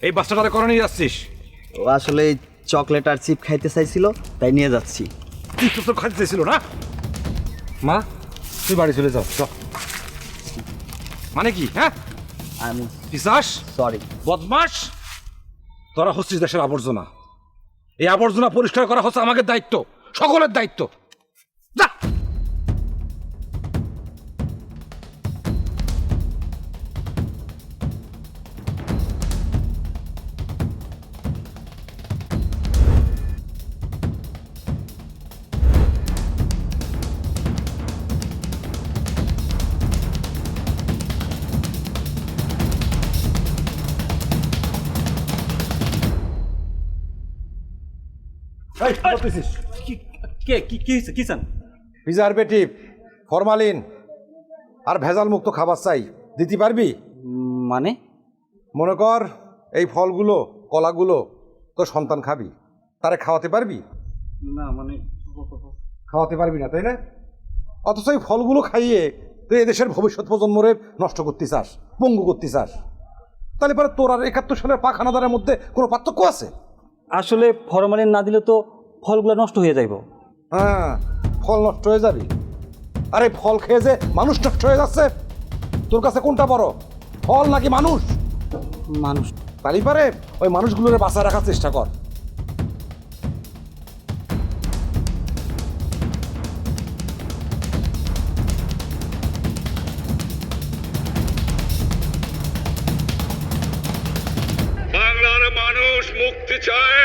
এই বাচ্চাটারে করে নিয়ে যাচ্ছিস? ও আসলে চকলেট আর চিপ খাইতে চাইছিল, তাই নিয়ে যাচ্ছি। তুই তো খাইতে চাইছিল না? মা, তুই বাড়ি চলে যাও। মানে কি? হ্যাঁ, আমি পিশাচ, সরি। বদমাস, তোরা হচ্ছিস দেশের আবর্জনা। এই আবর্জনা পরিষ্কার করা হচ্ছে আমাদের দায়িত্ব, সকলের দায়িত্ব। যা। এই, কি করতেছিস? কি চান? প্রিজারভেটিভ, ফরমালিন আর ভেজাল মুক্ত খাবার চাই। দিতে পারবি? মানে মনে কর এই ফলগুলো, কলাগুলো তোর সন্তান খাবি, তারে খাওয়াতে পারবি? না মানে খাওয়াতে পারবি না, তাই না? অথচ এই ফলগুলো খাইয়ে তুই এদেশের ভবিষ্যৎ প্রজন্মরে নষ্ট করতে চাস, পঙ্গু করতে চাস। তাহলে পরে তোর আর 71 সালের পাখানাদারের মধ্যে কোনো পার্থক্য আছে? আসলে ফরমালিন না দিলে তো ফলগুলো নষ্ট হয়ে যাইব। হ্যাঁ, ফল নষ্ট হয়ে যাবে। আরে ফল খেয়ে যে মানুষ নষ্ট হয়ে যাচ্ছে, তোর কাছে কোনটা বড়, ফল নাকি মানুষ? মানুষ। তাহলে পারে ওই মানুষগুলোরে বাঁচায় রাখার চেষ্টা কর। বাংলার মানুষ মুক্তি চায়,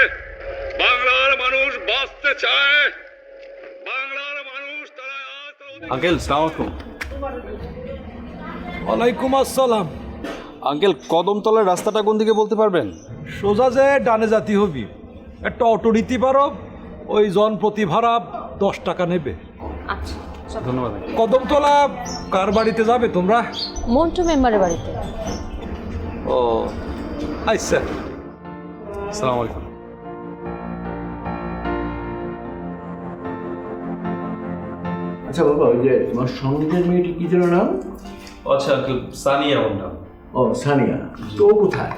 বাংলার মানুষ বাঁচতে চায়, বাংলার মানুষ তারা আঙ্কেল সালাম আলাইকুম। ওয়ালাইকুম আসসালাম। আঙ্কেল কদমতলার রাস্তাটা কোন দিকে বলতে পারবেন? সোজা যে ডানে জাতি হবি, একটা অটো নিতে পারো, ওই জন প্রতি ভাড়া 10 টাকা নেবে। আচ্ছা, ধন্যবাদ। কদমতলা কার বাড়িতে যাবে তোমরা? মন্টু মেম্বারের বাড়িতে। ও আচ্ছা, আসসালামু আলাইকুম। আচ্ছা বাবা, ওই যে তোমার সঙ্গের মেয়েটি কি যেন নাম? আচ্ছা আঙ্কেল, সানিয়া ওর নাম। ও সানিয়া, তো ও কোথায়?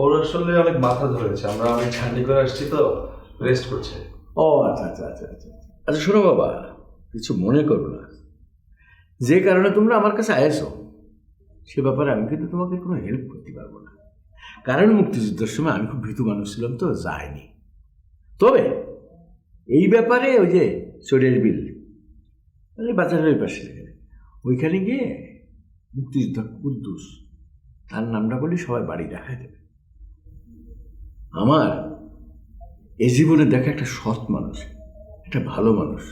ওর আসলে অনেক মাথা ধরেছে, আমরা অনেক ঠান্ডি করে আসছি তো, রেস্ট করছে। ও আচ্ছা আচ্ছা আচ্ছা আচ্ছা আচ্ছা, শোনো বাবা, কিছু মনে করো না। যে কারণে তোমরা আমার কাছে আয়েছো সে ব্যাপারে আমি কিন্তু তোমাকে কোনো হেল্প করতে পারবো না, কারণ মুক্তিযুদ্ধের সময় আমি খুব ভীতু মানুষ ছিলাম, তো যাইনি। তবে এই ব্যাপারে ওই যে চোরের বিল, মানে বাজারের ওই পাশে ওইখানে গিয়ে মুক্তিযোদ্ধা কুদ্দুস, তার নামটা বলি সবাই বাড়ি দেখায় দেবে। আমার এই জীবনে দেখা একটা সৎ মানুষ, একটা ভালো মানুষ,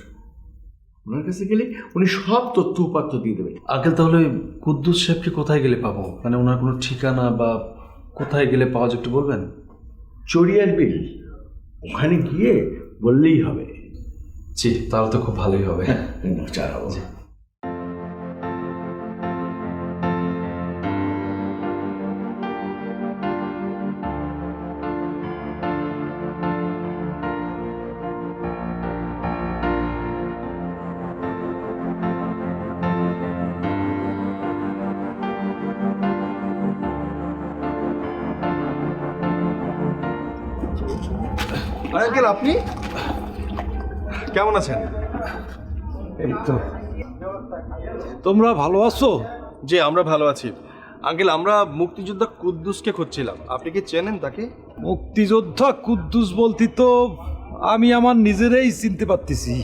ওনার কাছে গেলে উনি সব তথ্য উপাত্ত দিয়ে দেবে। আঙ্কেল তাহলে কুদ্দুস সাহেবকে কোথায় গেলে পাবো? মানে ওনার কোনো ঠিকানা বা কোথায় গেলে পাওয়া যায় একটু বলবেন? চড়িয়ার বিল, ওখানে গিয়ে বললেই হবে। জি, তাহলে তো খুব ভালোই হবে। চালাবো। আঙ্কেল, আপনি কেমন আছেন? এই তো। তোমরা ভালো আছো? জি, আমরা ভালো আছি। আঙ্কেল, আমরা মুক্তিযোদ্ধা কুদ্দুসকে খুঁজছিলাম, আপনি কি চেনেন তাকে? মুক্তিযোদ্ধা কুদ্দুস বলতে তো আমি আমার নিজেরাই চিনতে পারতেছি।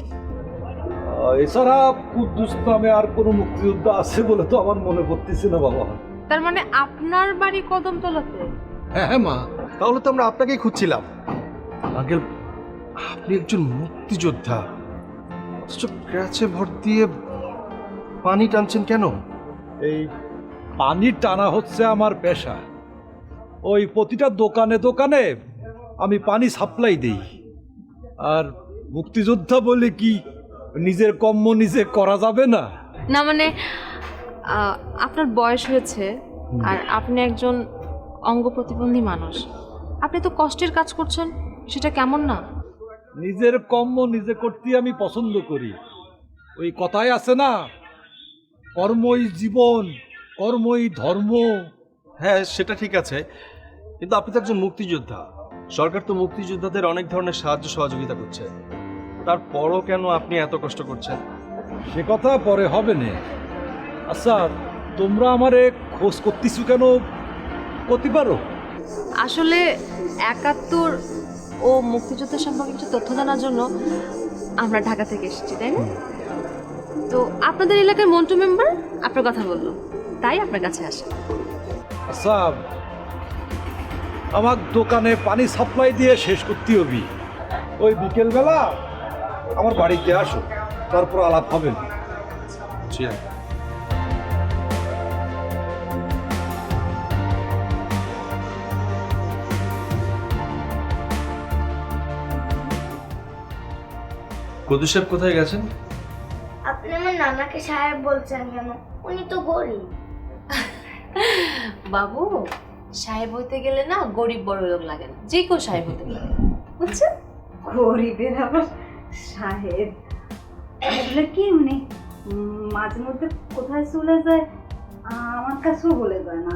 এছাড়া কুদ্দুস নামে আর কোনো মুক্তিযোদ্ধা আছে বলে তো আমার মনে পড়তেছে না বাবা। তার মানে আপনার বাড়ি কদমতলাতে? হ্যাঁ মা। তাহলে তো আমরা আপনাকেই খুঁজছিলাম। আঙ্কেল, আপনি একজন মুক্তিযোদ্ধা, অথচ ক্র্যাচে ভর দিয়ে পানি টানছেন কেন? এই পানি টানা হচ্ছে আমার পেশা। ওই প্রতিটা দোকানে দোকানে আমি পানি সাপ্লাই দিই। আর মুক্তিযোদ্ধা বলে কি নিজের কর্ম নিজে করা যাবে না? না মানে আপনার বয়স হয়েছে আর আপনি একজন অঙ্গ প্রতিবন্ধী মানুষ, আপনি তো কষ্টের কাজ করছেন, সেটা কেমন না? নিজের কর্ম নিজে করতে আমি পছন্দ করি। ওই কথাই আছে না, কর্মই জীবন, কর্মই ধর্ম। হ্যাঁ, সেটা ঠিক আছে, কিন্তু আপনি তো একজন মুক্তিযোদ্ধা। সরকার তো মুক্তিযোদ্ধাদের অনেক ধরনের সাহায্য সহযোগিতা করছে, তারপরও কেন আপনি এত কষ্ট করছেন? সে কথা পরে হবে না। আচ্ছা, তোমরা আমারে খোঁজ করতেছো কেন, করতে পারো? আসলে ৭১ ও মুক্তিযুদ্ধ সম্পর্কে কিছু তথ্য জানার জন্য আমরা ঢাকা থেকে এসেছি, তাই না? তো আপনাদের এলাকায় মন্টু মেম্বার আপনার কথা বললো, তাই আপনার কাছে আসে। আচ্ছা, আমার দোকানে পানি সাপ্লাই দিয়ে শেষ করতে হবে। ওই বিকেলবেলা আমার বাড়িতে আসো, তারপর আলাপ হবে না। জি আঙ্কেল। কুদ্দুস সাহেব কোথায় গেছেন? আপনি আমার নানাকে সাহেব বলছেন কেন? উনি তো গরিব। বাবু, সাহেব হইতে গেলে না গরিব বড় লোক লাগে না, যে কেউ সাহেব হতে পারে, বুঝছেন? গরিবের আবার সাহেব আসলে কি উনি মাঝে মধ্যে কোথায় চলে যায় আমার কাছেও বলে যায় না।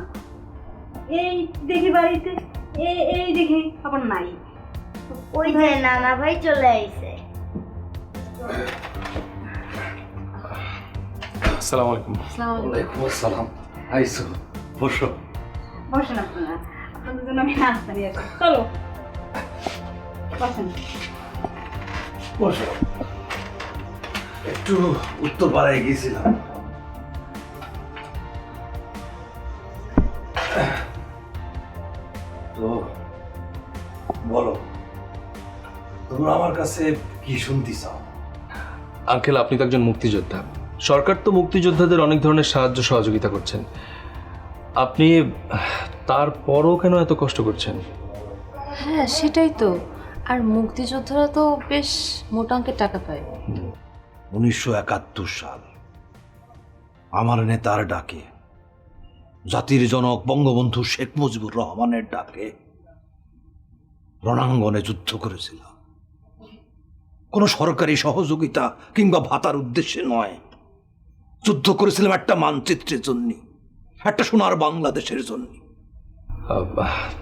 এই দেখি বাড়িতে, এই দেখি আবার নাই। ওই যে নানা ভাই চলে আইছে। আসসালামু আলাইকুম। ওয়ালাইকুম আসসালাম। আইসো, বসো। বসেন আপনারা, আপনাদের জন্য আমি নাস্তা নিয়ে আসি। চলো বসেন। বসো। একটু উত্তর পাড়ায় গিয়েছিলাম। তো বলো, তোমরা আমার কাছে কি শুনতে চাও? আঙ্কেল, আপনি তো একজন মুক্তিযোদ্ধা। সরকার তো মুক্তিযোদ্ধাদের অনেক ধরনের সাহায্য সহযোগিতা করছেন, আপনি তারপরও কেন এত কষ্ট করছেন? হ্যাঁ, সেটাই তো। আর মুক্তিযোদ্ধারা তো বেশ মোটা অঙ্কের টাকা পায়। 1971 সাল আমার নেতার ডাকে, জাতির জনক বঙ্গবন্ধু শেখ মুজিবুর রহমানের ডাকে রণাঙ্গনে যুদ্ধ করেছিলাম। কোনো সরকারি সহযোগিতা কিংবা ভাতার উদ্দেশ্যে নয়, যুদ্ধ করেছিলাম একটা মানচিত্রের জন্য, একটা সোনার বাংলাদেশের জন্য।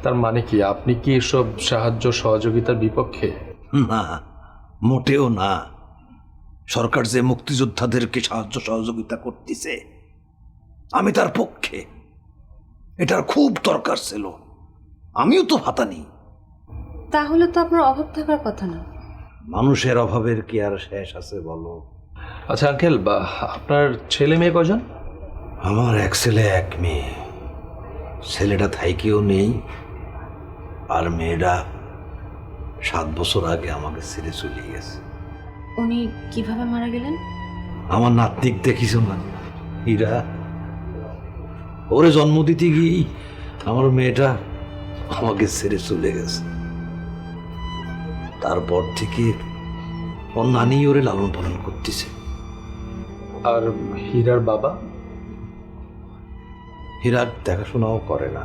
তার মানে কি আপনি কি এসব সাহায্য সহযোগিতার বিপক্ষে? না, মোটেও না। সরকার যে মুক্তিযোদ্ধাদেরকে সাহায্য সহযোগিতা করতেছে, আমি তার পক্ষে। এটার খুব দরকার ছিল, আমিও তো ভাতা নিই। তাহলে তো আপনার অভাব থাকার কথা না। মানুষের অভাবের কি আর শেষ আছে বলো? আচ্ছা আঙ্কেল, আপনার ছেলে মেয়ে কজন? আমার এক ছেলে এক মেয়ে। ছেলেটা থাইকেও নেই, আর মেয়েটা 7 বছর আগে আমাকে ছেড়ে চলে গেছে। উনি কিভাবে মারা গেলেন? আমার নাতনিক দেখিস না, হীরা, ওরে জন্ম দিতে গিয়েই আমার মেয়েটা আমাকে ছেড়ে চলে গেছে। তারপর থেকে ওর নানি ওরে লালন পালন করতেছে। আর হীরার বাবা? হীরার দেখাশোনাও করে না।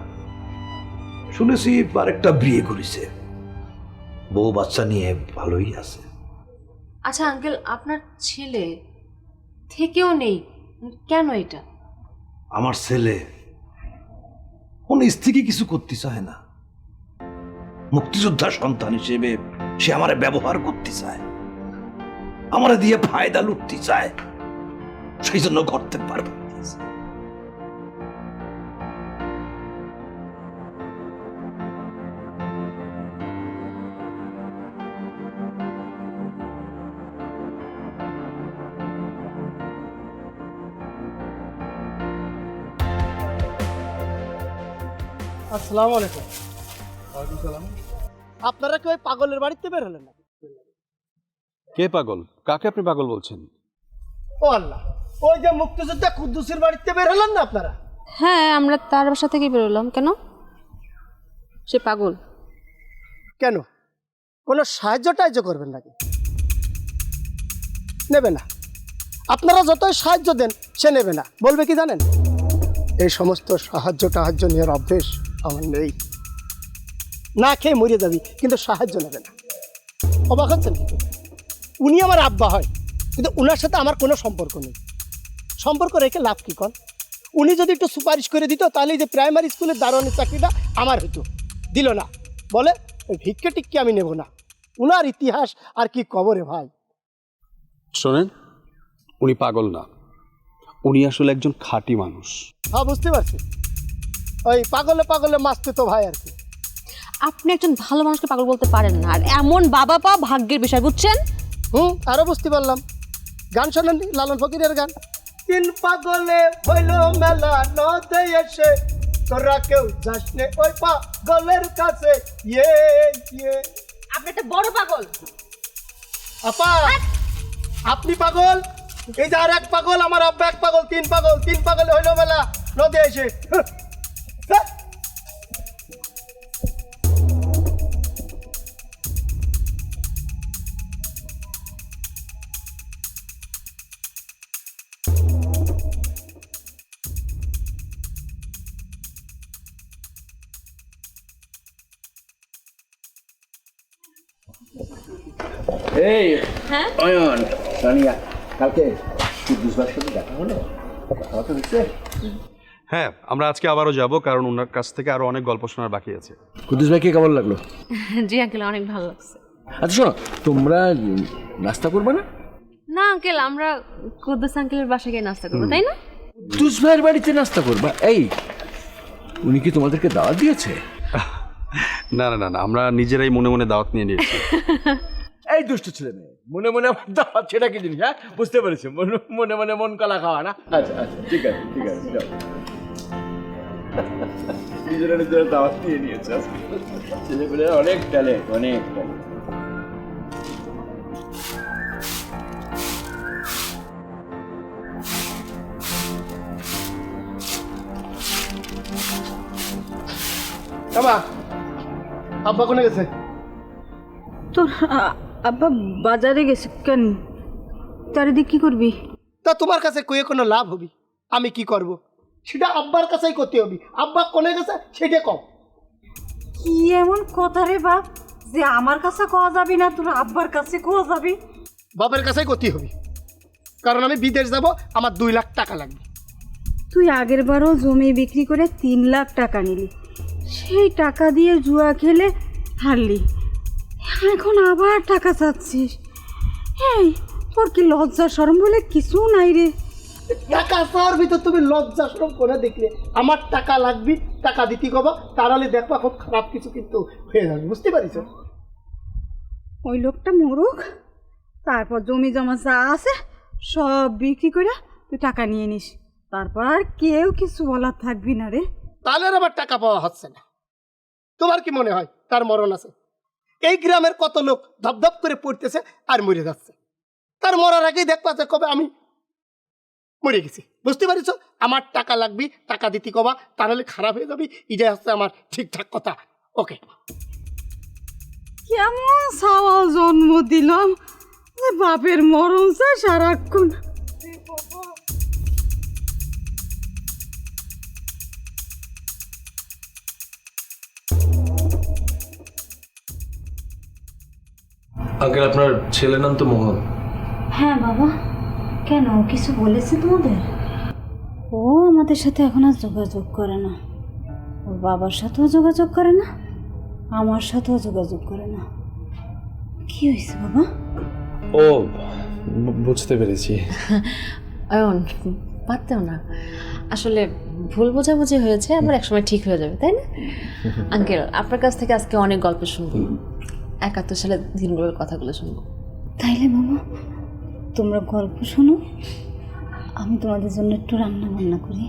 শুনেছি আরেকটা বিয়ে করেছে, বউ বাচ্চা নিয়ে ভালোই আছে। আচ্ছা আঙ্কেল, আপনার ছেলে থেকেও নেই কেন এটা? আমার ছেলে কোন স্ত্রীকে কিছু করতে চায় না। মুক্তিযোদ্ধার সন্তান হিসেবে সে আমারে ব্যবহার করতে চায়, আমারে দিয়ে ফায়দা লুটতে চায়। সেই জন্য ঘর থেকে পারবে। আসসালামু আলাইকুম। ওয়ালাইকুম সালাম। আপনারা কি ওই পাগলের বাড়িতে বের হলেন না? কে পাগল? কাকে আপনি পাগল বলছেন? ও আল্লাহ, ওই যে মুক্তিযোদ্ধা কুদ্দুসের বাড়িতে বের হলেন না আপনারা? হ্যাঁ, আমরা তার বাসা থেকে বেরোলাম। কেন? সে পাগল? কেন, কোনো সাহায্য টাহায্য করবেন নাকি? নেবে না। আপনারা যতই সাহায্য দেন সে নেবে না, বলবে কি জানেন? এই সমস্ত সাহায্য টাহায্য নেওয়ার অভ্যেস আমার নেই। না খেয়ে মরে যাবি, কিন্তু সাহায্য নেবে না। অবাক হচ্ছেন? উনি আমার আব্বা হয়, কিন্তু উনার সাথে আমার কোনো সম্পর্ক নেই। সম্পর্ক রেখে লাভ কি কন? উনি যদি একটু সুপারিশ করে দিত তাহলে এই যে প্রাইমারি স্কুলের দারোয়ানের চাকরিটা আমার হতো, দিল না, বলে ওই ভিক্ষে টিক্কে আমি নেব না। উনার ইতিহাস আর কি কবরে ভাই। শোনেন, উনি পাগল না, উনি আসলে একজন খাঁটি মানুষ। হ্যাঁ বুঝতে পারছি, ওই পাগলে পাগলে মাসতে তো ভাই আর কি। আপনি একজন ভালো মানুষকে পাগল বলতে পারেন না, আর এমন বাবা পা ভাগ্যের বিষয়, বুঝছেন? আরো বুঝতে পারলাম। গান শোনেন লালন ফকিরের গান, তিন পাগলে হইল মেলা নদে এসে, তোরা কেউ যাস নে ওই পাগলের কাছে। ইয়ে ইয়ে, আপনি একটা বড় পাগল। আপা আপনি পাগল, এই যে আর এক পাগল, আমার আব্বা এক পাগল, তিন পাগল, তিন পাগলে হইল মেলা নদে এসে। এই হ্যাঁ অয়ন, রানিয়া, কালকে কুদ্দুস ভাইয়ের সাথে দেখা হলো, কথাবার্তা হচ্ছে? হ্যাঁ, আমরা আজকে আবারও যাব, কারণ ওনার কাছ থেকে আরো অনেক গল্প শোনার বাকি আছে। কুদ্দুস ভাইকে কেমন লাগলো? জি আঙ্কেল, অনেক ভালো লাগছে। আচ্ছা শোনো, তোমরা নাস্তা করবে না? না আঙ্কেল, আমরা কুদ্দুস আঙ্কেলের বাসায় গিয়ে নাস্তা করবো, তাই না? কুদ্দুস ভাইয়ের বাড়িতে নাস্তা করবা? এই, উনি কি তোমাদেরকে দাওয়াত দিয়েছে? না না না না, আমরা নিজেরাই মনে মনে দাওয়াত নিয়ে নিয়েছি। এই দুষ্ট ছেলে মেয়ে, মনে মনে আমার দাওয়াত, সেটা কি জিনিস? হ্যাঁ, বুঝতে পেরেছি, মনে মনে মন কলা খাওয়া না? আচ্ছা আচ্ছা, ঠিক আছে ঠিক আছে, যাও। নিজেরা নিজেরা দাওয়াত নিয়ে নিয়েছে, ছেলেমেয়েরা অনেক ট্যালেন্ট, অনেক ট্যালেন্ট। আব্বা কোনে গেছে? তোর আব্বা বাজারে গেছে কেন? চারিদিক কি করবি? তা তোমার কাছে কয়ে কোনো লাভ হবি? আমি কি করব সেটা আব্বার কাছেই করতে হবে। আব্বা কোনে গেছে সেটা কম। কি এমন কথা রে বাপ যে আমার কাছে কোয়া যাবি না, তোর আব্বার কাছে কোয়া যাবি? বাবার কাছেই করতে হবে, কারণ আমি বিদেশ যাব, আমার 2 লাখ টাকা লাগবে। তুই আগের বারও জমি বিক্রি করে 3 লাখ টাকা নিলি, সেই টাকা দিয়ে জুয়া খেলে হারলি, এখন আবার টাকা চাচ্ছিস। এই তোর কি লজ্জা শরম বলে কিছু নাই রে? টাকা চাওয়ার ভিতর তুমি লজ্জা শরম করে দেখলে? আমার টাকা লাগবে, টাকা দিতে কবা, তাহলে দেখবা খুব খারাপ কিছু কিন্তু হয়ে যাবে, বুঝতে পারিস? ওই লোকটা মরুক, তারপর জমি জমা যা আছে সব বিক্রি করে তুই টাকা নিয়ে নিস, তারপর আর কেউ কিছু বলার থাকবি না রে। তাহলে আর আবার টাকা পাওয়া হচ্ছে না। তোমার কি মনে হয় তার মরণ আছে? এই গ্রামের কত লোক ধপধপ করে পড়তেছে আর মরে যাচ্ছে, তার মরার আগেই দেখবা যে কবে আমি মরে গেছি, বুঝতে পারিস? আমার টাকা লাগবে, টাকা দিতে কবা, তাহলে খারাপ হয়ে যাবে, এটাই হচ্ছে আমার ঠিকঠাক কথা। ওকে, কেমন সাওয়া জন্ম দিলাম যে বাপের মরণ চায় সারাক্ষণ। আঙ্কেল, আপনার ছেলের নাম তো মোহন। হ্যাঁ বাবা, কেন কিছু বলেছে তোমাদের? ও আমাদের সাথে এখন আর যোগাযোগ করে না, ওর বাবার সাথেও যোগাযোগ করে না, আমার সাথেও যোগাযোগ করে না। কি হয়েছে বাবা? ও, বুঝতে পেরেছি। অয়ন, পারতেও না, আসলে ভুল বোঝাবুঝি হয়েছে, আবার একসময় ঠিক হয়ে যাবে, তাই না? আঙ্কেল, আপনার কাছ থেকে আজকে অনেক গল্প শুনবো, 71 সালের দিনগুলোর কথাগুলো শুনবো। তাইলে বাবা তোমরা গল্প শোনো, আমি তোমাদের জন্য একটু রান্না বান্না করি।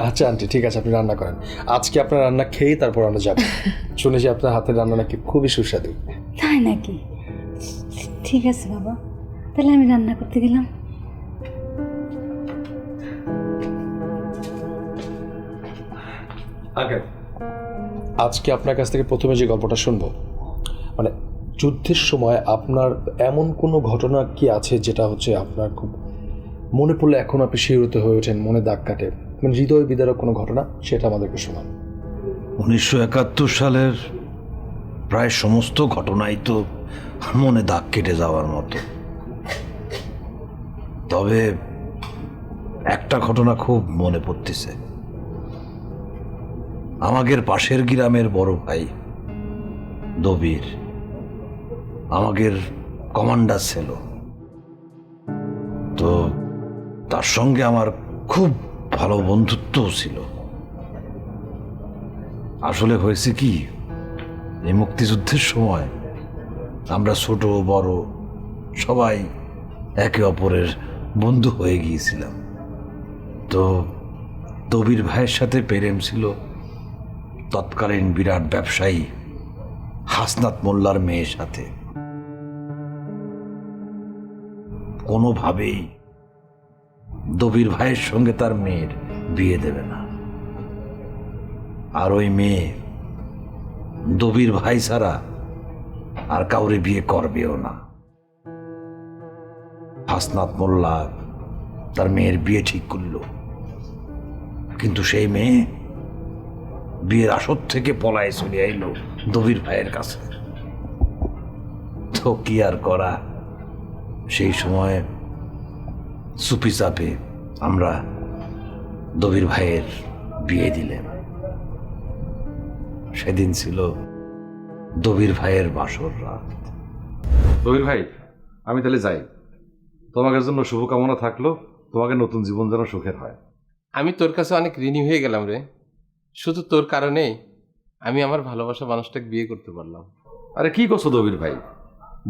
আচ্ছা আন্টি, ঠিক আছে, আপনি রান্না করেন। আজকে আপনার রান্না খেয়েই তারপর আমরা যাবো। শুনেছি আপনার হাতের রান্না নাকি খুবই সুস্বাদু। তাই নাকি? ঠিক আছে বাবা, তাহলে আমি রান্না করতে গেলাম। আঙ্কেল, আজকে আপনার কাছ থেকে প্রথমে যে গল্পটা শুনবো, মানে যুদ্ধের সময় আপনার এমন কোনো ঘটনা কি আছে যেটা হচ্ছে আপনার খুব মনে পড়লে এখন আপনি শিহরিত হয়ে ওঠেন, মনে দাগ কাটে, মানে হৃদয় বিদারক কোনো ঘটনা, সেটা আমাদেরকে শোনান। 1971 সালের প্রায় সমস্ত ঘটনাই তো মনে দাগ কেটে যাওয়ার মতো, তবে একটা ঘটনা খুব মনে পড়তেছে। আমাদের পাশের গ্রামের বড় ভাই দবির আমাদের কমান্ডার ছিল, তো তার সঙ্গে আমার খুব ভালো বন্ধুত্বও ছিল। আসলে হয়েছে কি, এই মুক্তিযুদ্ধের সময় আমরা ছোট বড় সবাই একে অপরের বন্ধু হয়ে গিয়েছিলাম। তো দবির ভাইয়ের সাথে প্রেম ছিল তৎকালীন বিরাট ব্যবসায়ী হাসনাত মোল্লার মেয়ের সাথে। কোনোভাবেই দবির ভাইয়ের সঙ্গে তার মেয়ের বিয়ে দেবে না, আর ওই মেয়ে দবির ভাই ছাড়া আর কাউরে বিয়ে করবেও না। হাসনাত মোল্লা তার মেয়ের বিয়ে ঠিক করল, কিন্তু সেই মেয়ে বিয়ের আসর থেকে পলায় চলে আইলো দবির ভাইয়ের কাছে। তো কি আর করা, সেই সময় চুপি চাপে আমরা দবির ভাইয়ের বিয়ে দিলেন। সেদিন ছিল দবির ভাইয়ের বাসর রাত। দবির ভাই, আমি তাহলে যাই। তোমাদের জন্য শুভকামনা থাকলো, তোমাকে নতুন জীবন যেন সুখের হয়। আমি তোর কাছে অনেক ঋণী হয়ে গেলাম রে। শুধু তোর কারণেই আমি আমার ভালোবাসা মানুষটাকে বিয়ে করতে পারলাম। আরে কি করছো দবির ভাই,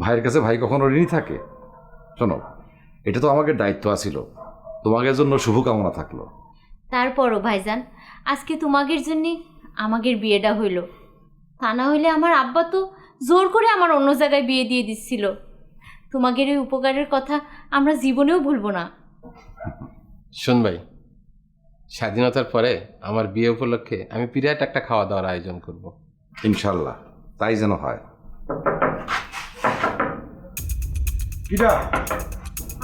ভাইয়ের কাছে ভাই কখনো ঋণী থাকে? শোনো, এটা তো আমাকে দায়িত্ব আছিল, তোমাদের জন্য শুভকামনা থাকলো। তারপরও ভাইজান, আজকে তোমাদের জন্য আমাদের বিয়েটা হইল, তা না হইলে আমার আব্বা তো জোর করে আমার অন্য জায়গায় বিয়ে দিয়ে দিচ্ছিল। তোমাদের এই উপকারের কথা আমরা জীবনেও ভুলবো না। শোন ভাই, স্বাধীনতার পরে আমার বিয়ে উপলক্ষে আমি বিরাট একটা খাওয়া দাওয়ার আয়োজন করব। ইনশাল্লাহ তাই যেন হয়।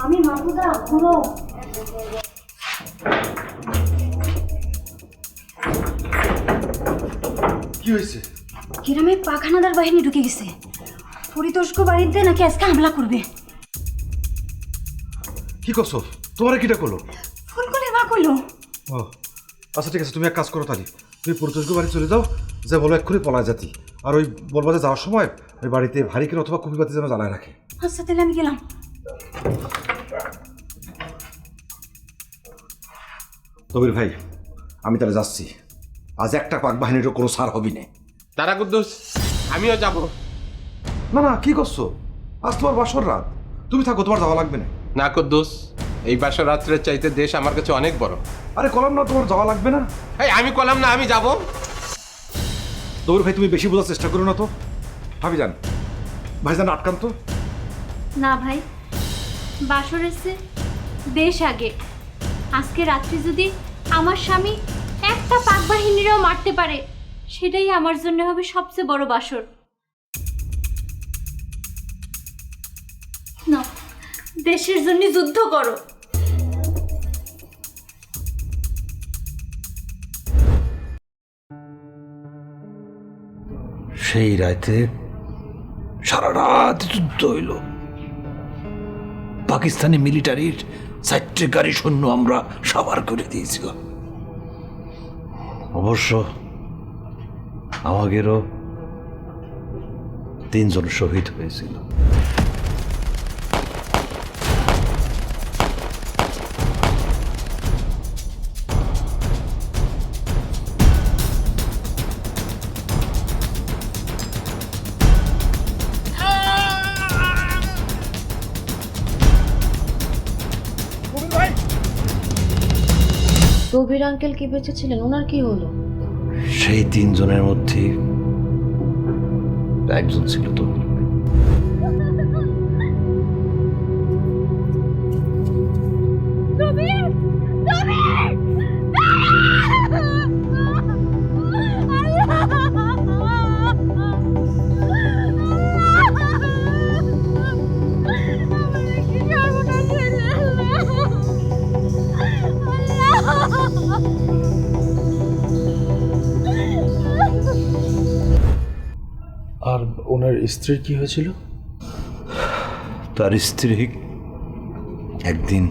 আমি মাহবুদা, ঘুরো। কি হয়েছে? গ্রামে পাখানাদার বাহিনী ঢুকে গেছে। পরিতোষক বাড়িতে নাকি আজকে হামলা করবে। কি করছো? তোমার কিটা করলো? ফুলকলির মা কইলো। ও আচ্ছা, ঠিক আছে, তুমি এক কাজ করো তাহলে, তুমি পরিতোষকে বাড়ি চলে যাও, যে বলো এক্ষুনি পলায় যাতি, আর ওই বলবা যে যাওয়ার সময় ওই বাড়িতে ভারিকেন অথবা কুপি বাতি যেন জ্বালায় রাখে। আচ্ছা তাহলে আমি গেলাম। তবির ভাই, আমি তাহলে যাচ্ছি। আজ একটা পাক বাহিনীরও কোনো সার হবি না। তারা কুদ্দুস, আমিও যাব। না না, কি করছো? আজ তোমার বাসর রাত, তুমি থাকো, তোমার যাওয়া লাগবে না। না কুদ্দুস, এই বাসর রাত্রের চাইতে দেশ আমার কাছে অনেক বড়। আরে কলাম না, তোমার যাওয়া লাগবে না। এই আমি কলাম না, আমি যাব। তবির ভাই, তুমি বেশি বোঝার চেষ্টা করো না তো। ভাবিজান, ভাইজান আটকান তো। না ভাই, বাসর এসে দেশ আগে। আজকে রাত্রি যদি আমার স্বামী একটা পাক বাহিনীরও মারতে পারে, সেটাই আমার জন্য হবে সবচেয়ে বড় বাসর। না, দেশের জন্য যুদ্ধ করো। সেই রাতে সারা রাত যুদ্ধ হইল। পাকিস্তানি মিলিটারির 4টে গাড়ি সৈন্য আমরা সাবার করে দিয়েছিলাম। অবশ্য আমাদেরও 3 জন শহীদ হয়েছিল। দবির আঙ্কেল কি বেঁচে ছিলেন? ওনার কি হলো? সেই 3 জনের মধ্যে একজন ছিল তো। আর ওনার স্ত্রীর কি হয়েছিল? তার স্ত্রী একদিন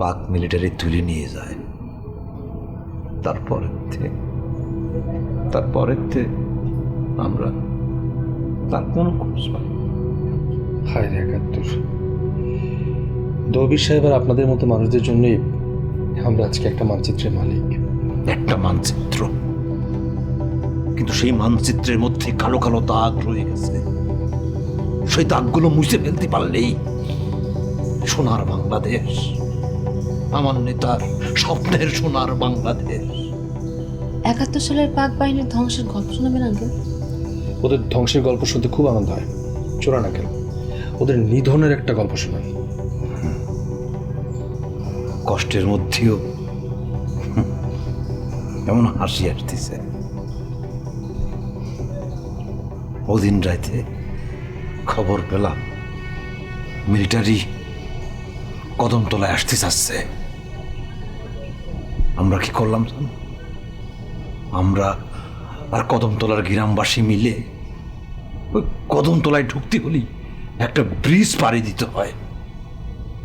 পাক মিলিটারি তুলে নিয়ে যায়। তারপরের আমরা তার কোনো খোঁজ পাই। হায় রে ৭১। দবির সাহেব আর আপনাদের মতো মানুষদের জন্যই আমরা আজকে একটা মানচিত্রের মালিক। একটা মানচিত্র, কিন্তু সেই মানচিত্রের মধ্যে কালো কালো দাগ রয়ে গেছে। সেই দাগগুলো মুছে ফেলতে পারলেই সোনার বাংলাদেশ, আমার নেতার স্বপ্নের সোনার বাংলাদেশ। ৭১ সালের পাক বাহিনীর ধ্বংসের গল্প শোনাবেন আঙ্কেল? ওদের ধ্বংসের গল্প শুনতে খুব আনন্দ হয়। চোরা না কেন, ওদের নিধনের একটা গল্প শোনান। কষ্টের মধ্যেও এমন হাসি আসতেছে। ওদিন রাতে খবর পেলাম মিলিটারি কদমতলায় আসতে চাচ্ছে। আমরা কি করলাম জানো? আমরা আর কদমতলার গ্রামবাসী মিলে ওই কদমতলায় ঢুকতে হলেই একটা ব্রিজ পাড়ি দিতে হয়।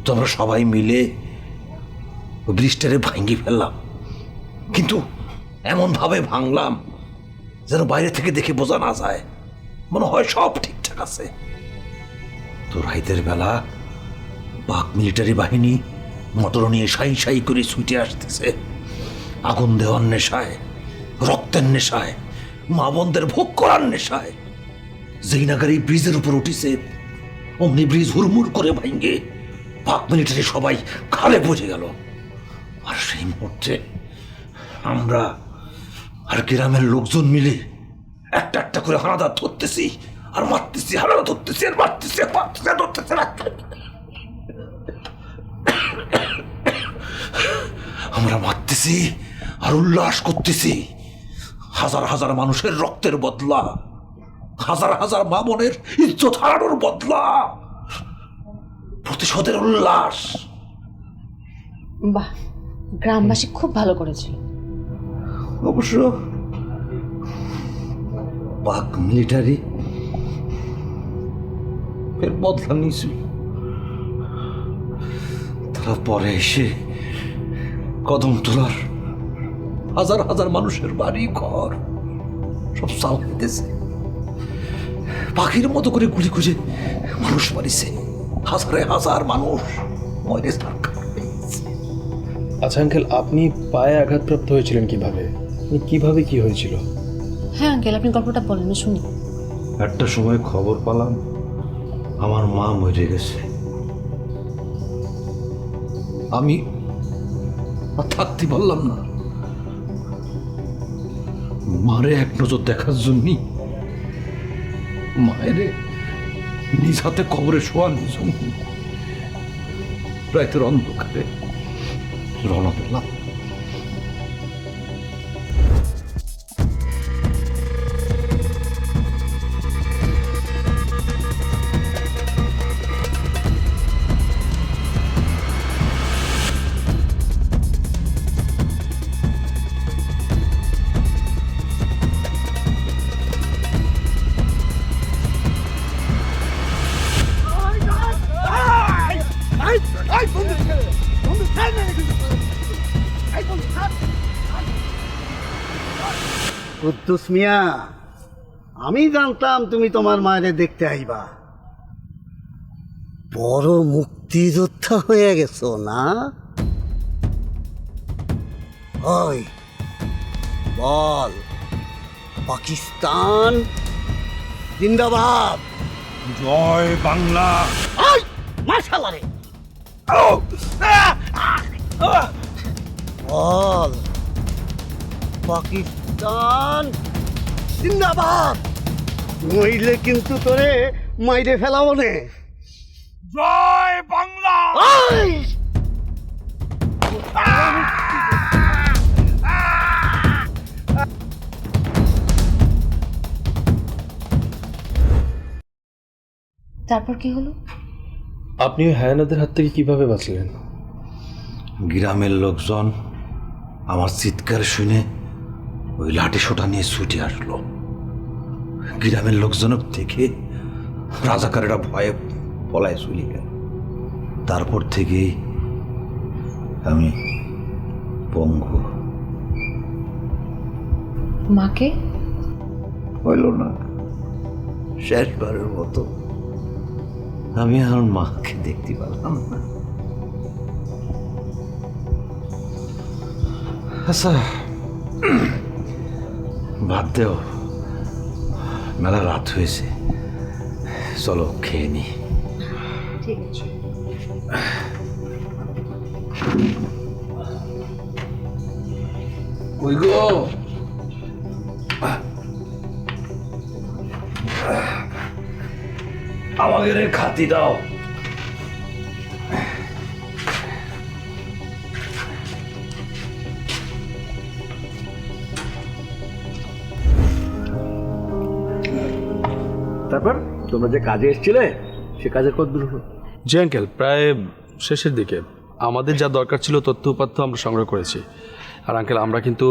তো আমরা সবাই মিলে ওই ব্রিজটারে ভাঙিয়ে ফেললাম, কিন্তু এমনভাবে ভাঙলাম যেন বাইরে থেকে দেখে বোঝা না যায়, মনে হয় সব ঠিকঠাক আছে। তো রাইতের বেলা পাক মিলিটারি বাহিনী মোটর নিয়ে সাই সাই করে ছুটে আসতেছে, আগুন দেওয়ার নেশায়, রক্তের নেশায়, মা বোনদের ভোগ করার নেশায়। যেই নাগার এই ব্রিজের উপর উঠিছে, অমনি ব্রিজ হুড়মুড় করে ভাঙে পাক মিলিটারি সবাই খালে পড়ে গেল। আর সেই মুহূর্তে আমরা আর গ্রামের লোকজন মিলে একটা একটা করে হানাদার ধরতেছি আর মারতেছি, হানাদার ধরতেছি আর মারতেছি, ধরতেছি। আমরা মারতেছি আর উল্লাস করতেছি। হাজার হাজার মানুষের রক্তের বদলা, হাজার হাজার মা বোনের ইজ্জত হারানোর বদলা, প্রতিশোধের উল্লাস। বাহ, গ্রামবাসী খুব ভালো করেছিল। অবশ্য পাক মিলিটারি এর বদলা নিয়েছিল। তারা পরে এসে কদমতলার হাজার হাজার মানুষের বাড়ি ঘর সব চালাইতেছে, পাখির মতো করে গুলি খুঁজে মানুষ মারিছে। হাজারে হাজার মানুষ মরে আচ্ছা আঙ্কেল, আপনি পায়ে আঘাতপ্রাপ্ত হয়েছিলেন কিভাবে? কিভাবে কি হয়েছিল? হ্যাঁ আঙ্কেল, আপনি গল্পটা বলেন, শুনি। একটা সময় খবর পেলাম আমার মা মরে গেছে। আমি আর থাকতে পারলাম না। মারে এক নজর দেখার জন্যই মায়ের নিজ হাতে কবরে শোয়ানোর জন্য রাতের অন্ধকারে রওনা পেলাম। কুদ্দুস মিয়া, আমি জানতাম তুমি তোমার মায়ের দেখতে আইবা। বড় মুক্তিযোদ্ধা হয়ে গেছো না? ওই বল, পাকিস্তান জিন্দাবাদ। জয় বাংলা। মাশাআল্লাহ রে, বল পাকিস্তান জিন্দাবাদ। নইলে কিন্তু তোরে মাইরে ফেলাবো নে। জয় বাংলা। তারপর কি হলো? আপনি ওই হায়ানাদের হাত থেকে কিভাবে বাঁচলেন? গ্রামের লোকজন আমার চিৎকার শুনে ওই লাঠি সোটা নিয়ে ছুটে আসলো। গ্রামের লোকজন থেকে রাজাকারেরা ভয়ে পলায় চলে গেল। তারপর থেকে আমি পঙ্গু। মাকে হইল না, শেষবারের মতো আমি আর মাকে দেখতে পারলাম না। আচ্ছা বাদ দেও, মেলা রাত হয়েছে, চলো খেয়ে নি। ঠিক আছে। কই গো, আমাদের খাতি দাও। তারপর তোমরা যে কাজে এসেছিলে সে কাজের কত দূর হলো? জি আঙ্কেল, প্রায় শেষের দিকে। আমাদের যা দরকার ছিল তথ্য উপাত্য আমরা সংগ্রহ করেছি। আর আঙ্কেল, আমরা কিন্তু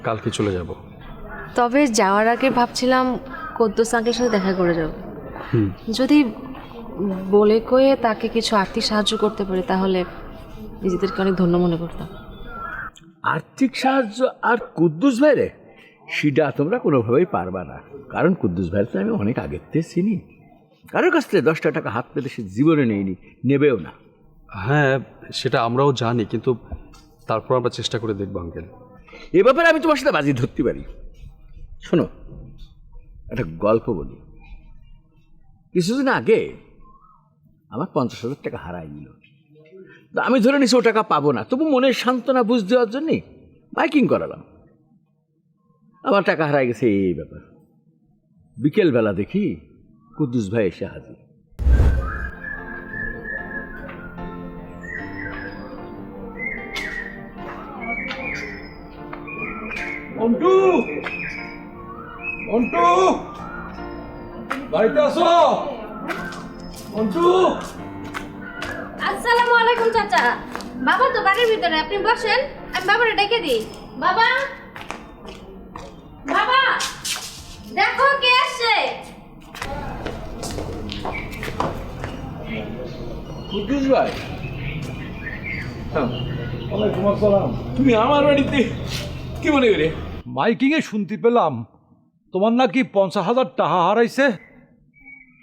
কালকে চলে যাব। তবে যাওয়ার আগে ভাবছিলাম কদ্দুস আঙ্কেলের সাথে দেখা করে যাব। যদি বলে কয়ে তাকে কিছু আর্থিক সাহায্য করতে পারি তাহলে নিজেদেরকে অনেক ধন্য মনে করতাম। আর্থিক সাহায্য আর কুদ্দুস ভাইরে সেটা তোমরা কোনোভাবেই পারবা না, কারণ কুদ্দুস ভাইয়ের তো আমি অনেক আগের থেকে চিনি। কারোর কাছ থেকে 10টা টাকা হাত পেতে সে জীবনে নেয়নি, নেবেও না। হ্যাঁ, সেটা আমরাও জানি, কিন্তু তারপর আমরা চেষ্টা করে দেখবো আঙ্কেল। এ ব্যাপারে আমি তোমার সাথে বাজি ধরতে পারি। শোনো, একটা গল্প বলি। কিছুদিন আগে আমার 50,000 টাকা হারাই গেল। আমি ধরে নিছি ও টাকা পাবো না, তবু মনের সান্ত্বনা বুঝ দেওয়ার জন্যে বাইকিং করালাম। আমার টাকা হারাই গেছে, এই ব্যাপার। বিকেলবেলা দেখি কুদ্দুস ভাই এসে হাজির। মন্টু, মন্টু, বাড়িতে আসো। মন্টু, আসসালামু আলাইকুম চাচা। বাবা তো বাড়ির ভিতরে, আপনি বসেন, আমি বাবারে ডেকে দিই। বাবা, বাবা দেখো কে আসছে। কুদ্দুস ভাই, ওয়ালাইকুম আসসালাম। তুমি আমার বাড়িতে কি মনে করে? মাইকিং এ শুনতে পেলাম তোমার নাকি 50,000 টাকা হারাইছে।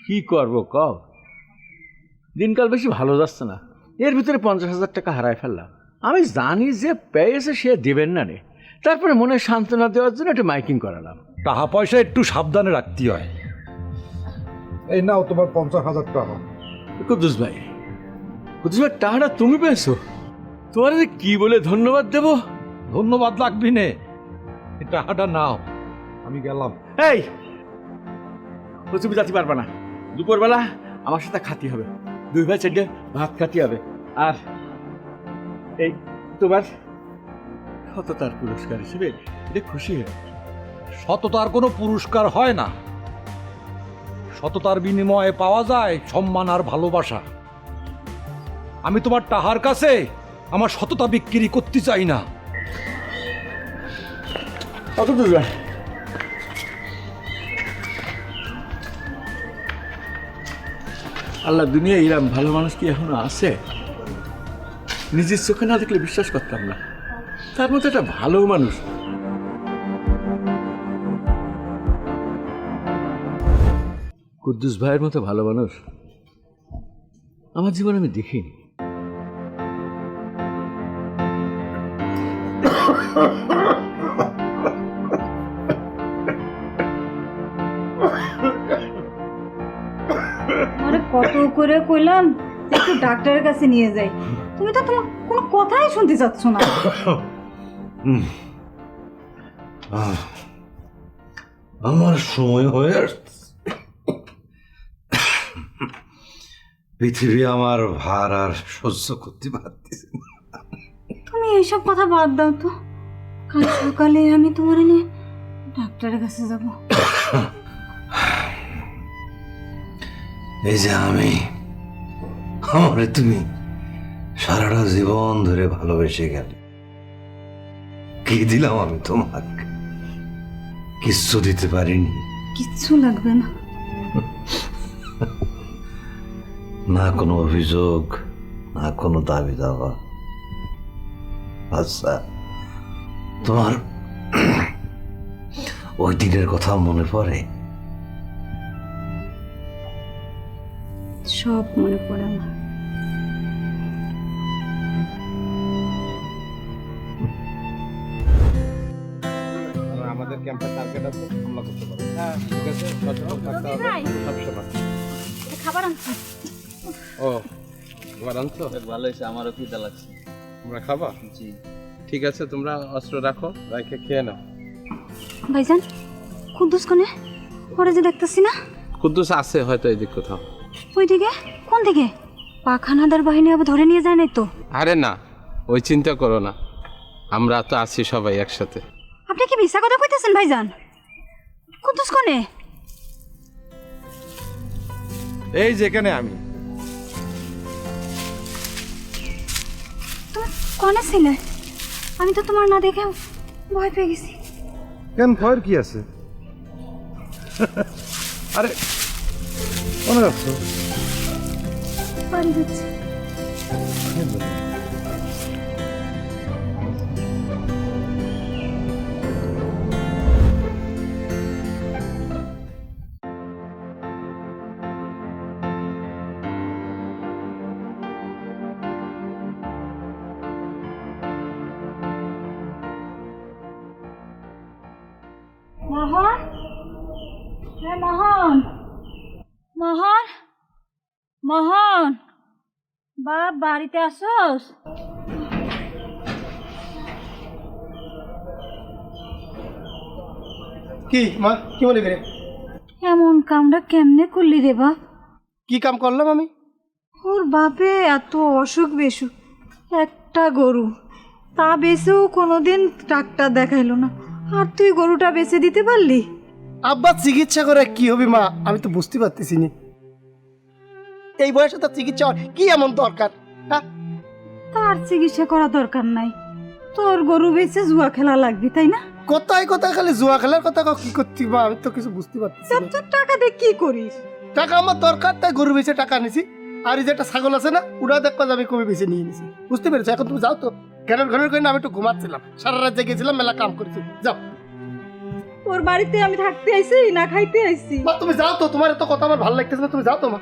কি করবো কও, দিনকাল বেশি ভালো যাচ্ছে না, এর ভিতরে 50,000 টাকা হারাই ফেললাম। আমি জানি যে পেয়েছে সে দেবেন না রে, তারপরে মনে সান্ত্বনা দেওয়ার জন্য একটু মাইকিং করালাম। টাকা পয়সা একটু সাবধানে রাখতে হয়। এই নাও তোমার 50,000 টাকা। কুদ্দুস ভাই, কুদ্দুস ভাই, টাকাটা তুমি পেয়েছো? তোমার কি বলে ধন্যবাদ দেব? ধন্যবাদ লাগবি নে, এই টাকাটা নাও, আমি গেলাম। এই তুমি যাতে পারবা না, দুপুরবেলা আমার সাথে খাতি হবে, 2 ভাই 4 ভাত খাতি হবে। আর এই তোমার সততার পুরস্কার হিসেবে এটা খুশি হবে। সততার কোনো পুরস্কার হয় না, সততার বিনিময়ে পাওয়া যায় সম্মান আর ভালোবাসা। আমি তোমার টাহার কাছে আমার সততা বিক্রি করতে চাই না। আল্লাহ, দুনিয়া এরম ভালো মানুষ কি এখনো আছে? নিজের চোখে না দেখলে বিশ্বাস করতাম না, তার মধ্যে একটা ভালো মানুষ। কুদ্দুস ভাইয়ের মতো ভালো মানুষ আমার জীবনে আমি দেখিনি। আরে কত করে কইলাম একটু ডাক্তারের কাছে নিয়ে যাই, তুমি তো তোমার কোনো কথাই শুনতে চাচ্ছ না। আমার সময় হয়ে আসছে। পৃথিবী আমার ভার আর সহ্য করতে পারতেছে না। তুমি এইসব কথা বাদ দাও তো, কাল সকালে আমি তোমার নিয়ে ডাক্তারের কাছে যাব। এই যে আমারে তুমি সারাটা জীবন ধরে ভালোবেসে গেলে, কি দিলাম আমি তোমাকে? কিচ্ছু দিতে পারিনি। কিচ্ছু লাগবে না। না কোনো অভিযোগ, না কোনো দাবি দাওয়া, আচ্ছা, তোমার ওই দিনের কথা মনে পড়ে? সব মনে পড়ে আমার। আমাদের ক্যাম্পে টার্গেট আছে, হামলা করতে পারে। হ্যাঁ ঠিক আছে, সচেতন থাকতে হবে সবসময়। খাবার আনছি। ও এবার আনছো? ভালো হয়েছে, আমারও খিদা লাগছে। তোমরা খাবা? জি। ঠিক আছে, তোমরা অস্ত্র রাখো, রাখে খেয়ে নাও। ভাইজান, কুদ্দুস কোনে? ওরে যে দেখতেছি না। কুদ্দুস আছে হয়তো এদিক কোথাও। ওই দিকে? কোন দিকে? পাখানাদার বাহিনী আবার ধরে নিয়ে যায় নাই তো? আরে না, ওই চিন্তা করো না, আমরা তো আছি সবাই একসাথে। আপনি কি মিথ্যা কথা কইতেছেন ভাইজান? কুদ্দুস কোনে? এই যেখানে আমি। তুমি কোনে ছিলে? আমি তো তোমার না দেখে ভয় পেয়ে গেছি। কেন, ভয়ের কি আছে? আরে মনে রাখছো? বাড়ি যাচ্ছি। মোহন, হ্যাঁ মোহন, মোহন, মোহন, বাপ বাড়িতে আসোস? কি মা, কি মনে করে? এমন কামটা কেমনে করলি রে বাপ? কি কাম করলাম আমি? ওর বাপে এত অসুখ বেসুখ, একটা গরু তা বেচেও কোনোদিন ডাক্তার দেখাইলো না, আর তুই গরুটা বেচে দিতে পারলি? আব্বা চিকিৎসা করে কি হবে মা, আমি তো বুঝতে পারতেছি না। এই বয়সে তার চিকিৎসা কি এমন দরকার? হ্যাঁ, তার চিকিৎসা করা দরকার নাই, তোর গরু বেচে জুয়া খেলা লাগবে, তাই না? কোথায় কোথায় খালি জুয়া খেলার কথা কি করতে বা, আমি তো কিছু বুঝতে পারতেছি না। তোর টাকা দিয়ে কি করিস? টাকা আমার দরকার, তাই গরু বেচে টাকা নিছি। আর এই যে একটা ছাগল আছে না, ওটা দেখবা আমি কমে বেছে নিয়ে নিছি। বুঝতে পেরেছো? এখন তুমি যাও তো, ঘেরার ঘেরার করে আমি একটু ঘুমাচ্ছিলাম, সারা রাত জেগেছিলাম, মেলা কাম করেছি। যাও। তোর বাড়িতে আমি থাকতে আইছি না খাইতে আইছি? মা তুমি যাও তো, তোমার এত কথা আমার ভালো লাগতেছে না, তুমি যাও তো মা।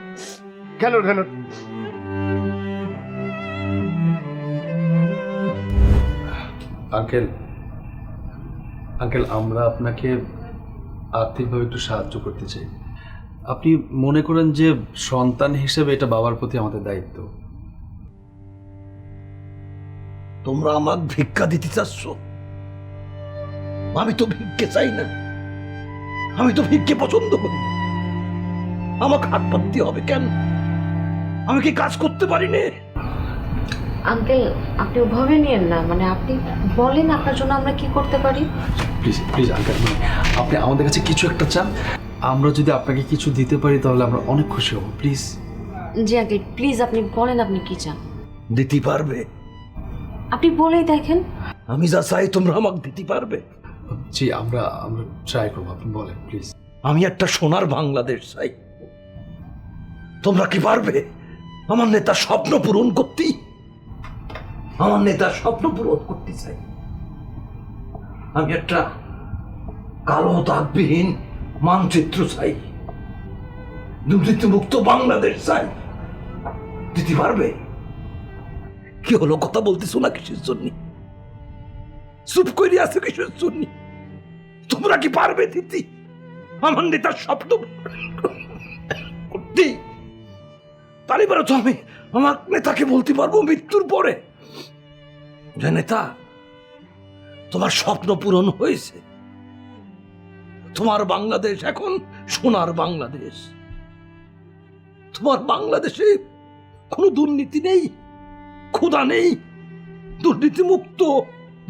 ঘেরার ঘেরার আঙ্কেল, আঙ্কেল আমরা আপনাকে আর্থিকভাবে একটু সাহায্য করতে চাই। আপনি মনে করেন যে সন্তান হিসেবে এটা বাবার প্রতি আমাদের দায়িত্ব। তোমরা আমাকে ভিক্ষা দিতে চাচ্ছ? আমি তো ভিক্ষে চাই না, আমি তো ভিক্ষে পছন্দ করি। আমাকে হাত পাততে হবে কেন? আমি কি কাজ করতে পারি না? আঙ্কেল, আপনি ওভাবে নিয়েন না, মানে আপনি বলেন আপনার জন্য আমরা কি করতে পারি। প্লিজ প্লিজ আঙ্কেল, আপনি আমাদের কাছে কিছু একটা চান, আমরা যদি আপনাকে কিছু দিতে পারি তাহলে আমরা অনেক খুশি হব। প্লিজ। জি আঙ্কেল, প্লিজ আপনি বলেন আপনি কি চান। দিতে পারবে? আপনি বলেই দেখেন। আমি যা চাই তোমরা আমাকে দিতে পারবে? জি, আমরা ট্রাই করবো, আপনি বলেন প্লিজ। আমি একটা সোনার বাংলাদেশ চাই। তোমরা কি পারবে আমার নেতার স্বপ্ন পূরণ করতে? আমার নেতার স্বপ্ন পূরণ করতে চাই। আমি একটা কালো দাগবিহীন মানচিত্র চাই, দুর্নীতিমুক্ত বাংলাদেশ চাই। দিতে পারবে? কি হলো, কথা বলতেছো না কিসের জন্য? চুপ করে আছো কিসের জন্য? তোমরা কি পারবে দিতে আমার নেতার স্বপ্ন করতে? তার এবারে তো আমি আমার নেতাকে বলতে পারবো মৃত্যুর পরে, যে নেতা তোমার স্বপ্ন পূরণ হয়েছে, তোমার বাংলাদেশ এখন সোনার বাংলাদেশ। তোমার বাংলাদেশে কোনো দুর্নীতি নেই, ক্ষুধা নেই, দুর্নীতি মুক্ত,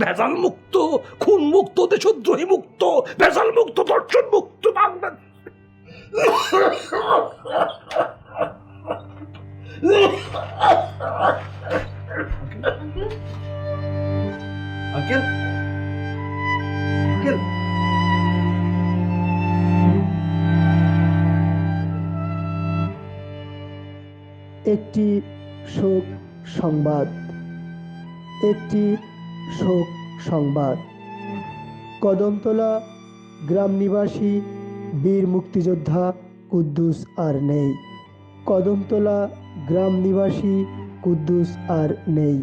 ভেজাল মুক্ত, খুন মুক্ত, দেশদ্রোহী মুক্ত, ভেজাল মুক্ত, দর্শন মুক্ত বাংলাদেশ। আঙ্কেল, আঙ্কেল, একটি শোক সংবাদ। একটি শোক সংবাদ। কদমতলা গ্রাম নিবাসী বীর মুক্তিযোদ্ধা কুদ্দুস আর নেই। কদমতলা গ্রাম নিবাসী কুদ্দুস আর নেই।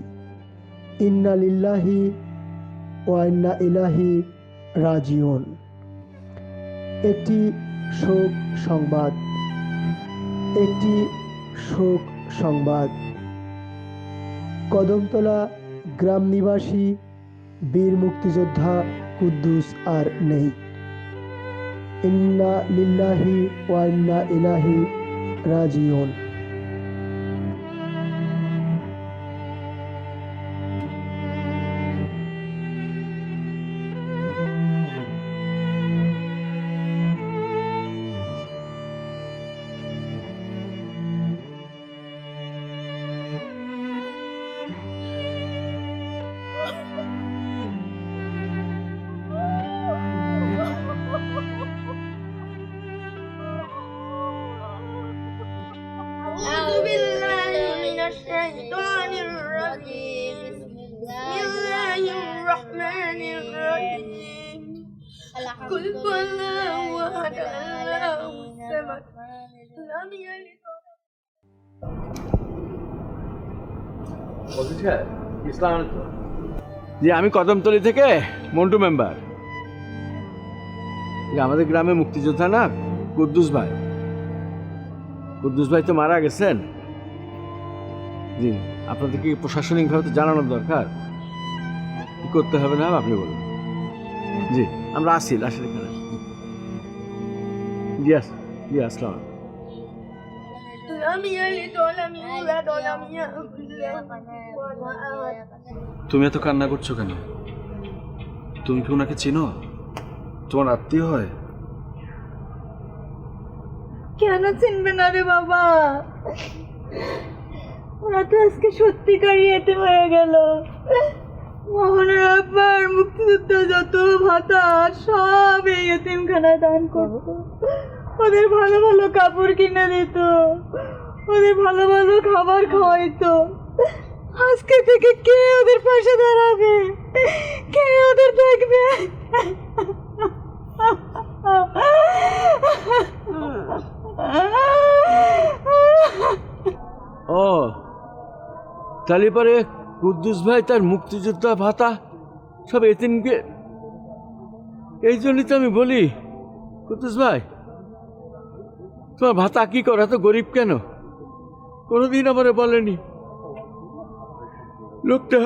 ইন্না লিল্লাহি ওয়া ইন্না ইলাইহি রাজিউন। একটি শোক সংবাদ, একটি শোক সংবাদ। কদমতলা গ্রাম নিবাসী বীর মুক্তিযোদ্ধা কুদ্দুস আর নেই। ইন্না লিল্লাহি ওয়া ইন্না ইলাইহি রাজিউন। أعوذ بالله من الشيطان الرجيم بسم الله الرحمن الرحيم قل هو الله أحد الله الصمد لم يلد জি, আমি কদমতলি থেকে মন্টু মেম্বার। আমাদের গ্রামে মুক্তিযোদ্ধা না কুদ্দুস ভাই, কুদ্দুস ভাই তো মারা গেছেন। জি, আপনাদেরকে প্রশাসনিকভাবে তো জানানোর দরকার, কি করতে হবে না আপনি বলুন। জি, আমরা আসি লাশের এখানে। জি জি, আসসালাম। لم يلد ولم يولد ولم يكن له كفوا أحد তুমি এত কান্না করছো কেন? তুমি কি ওনাকে চিনো? তোমার আত্মীয় হয়? কেন চিনবে না রে বাবা? ওরা তো আজকে সত্যিকারই এতিম হয়ে গেল। মোহনের আব্বার মুক্তিযুদ্ধ যত ভাতা সব এই এতিমখানায় দান করতো। ওদের ভালো ভালো কাপড় কিনে দিত, ওদের ভালো ভালো খাবার খাওয়াইতো। আজকে থেকে কে ওদের পাশে দাঁড়াবে? কে ওদের দেখবে? ও তাহলে পরে কুদ্দুস ভাই তার মুক্তিযোদ্ধা ভাতা সব এতিমকে, এই জন্যই তো আমি বলি কুদ্দুস ভাই তোমার ভাতা কি করা তো গরিব কেন? কোনোদিন আমারে বলেনি। লোকটা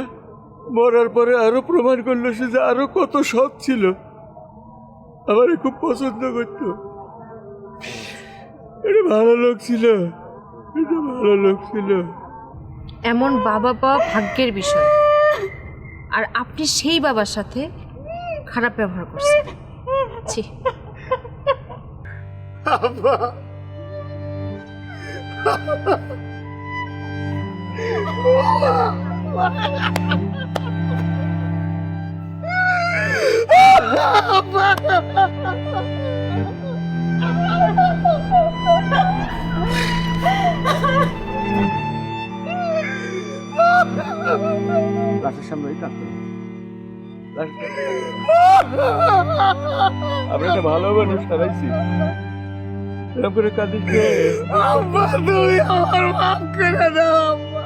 মরার পরে আরো প্রমাণ করলো সে যে আরো কত সৎ ছিল, আমারে খুব পছন্দ করতো। এটা ভালো লোক ছিল, এটা ভালো লোক ছিল। এমন বাবা পাওয়া ভাগ্যের বিষয়, আর আপনি সেই বাবার সাথে খারাপ ব্যবহার করছেন। ছি। লাশের সামনে কাঁদতো। আমরা একটা ভালো মানুষ হারাইছি, এরকম করে কাঁদিস কে? আব্বা তুমি আমার মাফ করে দাও আব্বা।